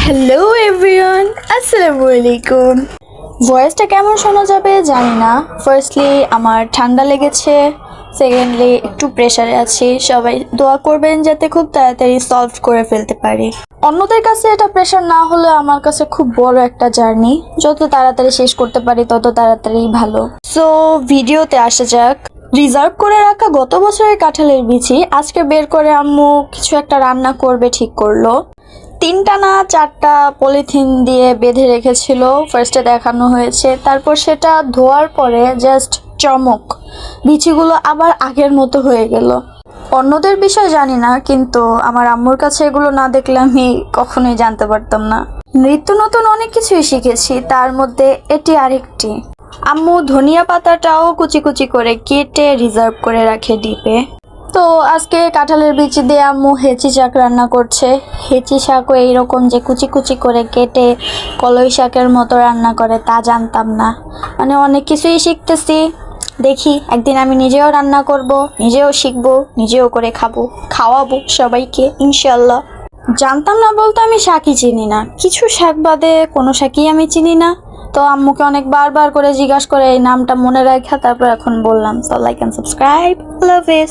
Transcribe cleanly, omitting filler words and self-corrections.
Hello everyone, আসসালামু আলাইকুম। ভয়েসটা কেমন শোনা যাবে জানি না। ফার্স্টলি আমার ঠান্ডা লেগেছে, সেকেন্ডলি একটু প্রেশারে আছি। সবাই দোয়া করবেন যাতে খুব তাড়াতাড়ি সলভ করে ফেলতে পারি। অন্যদের কাছে এটা প্রেশার না হলে আমার কাছে খুব বড় একটা জার্নি। যত তাড়াতাড়ি শেষ করতে পারি তত তাড়াতাড়ি ভালো। সো ভিডিওতে আসা যাক। রিজার্ভ করে রাখা গত বছরের কাঁঠালের বিচি আজকে বের করে আম্মু কিছু একটা রান্না করবে ঠিক করলো। 3টা না 4টা পলিথিন দিয়ে বেঁধে রেখেছিল, ফার্স্টে দেখানো হয়েছে। তারপর সেটা ধোয়ার পরে জাস্ট চমক, বিচিগুলো আবার আগের মতো হয়ে গেল। অন্যদের বিষয় জানি না, কিন্তু আমার আম্মুর কাছে এগুলো না দেখলে আমি কখনোই জানতে পারতাম না। নিত্য নতুন অনেক কিছুই শিখেছি, তার মধ্যে এটি আরেকটি। আম্মু ধনিয়া পাতাটাও কুচি কুচি করে কেটে রিজার্ভ করে রাখে ডিপে। তো আজকে কাঁঠালের বিচি দিয়ে আম্মু হেঁচি শাক রান্না করছে। হেঁচি শাকও এইরকম যে কুচি কুচি করে কেটে কলই শাকের মতো রান্না করে তা জানতাম না। মানে অনেক কিছুই শিখতেছি। দেখি একদিন আমি নিজেও রান্না করব, নিজেও শিখবো, নিজেও করে খাবো, খাওয়াবো সবাইকে ইনশাল্লাহ। জানতাম না বলতে আমি শাকই চিনি না, কিছু শাক বাদে কোনো শাকই আমি চিনি না। তো আম্মুকে অনেক বারবার করে জিজ্ঞাসা করে এই নামটা মনে রাখা, তারপর এখন বললাম। So like and subscribe, love you.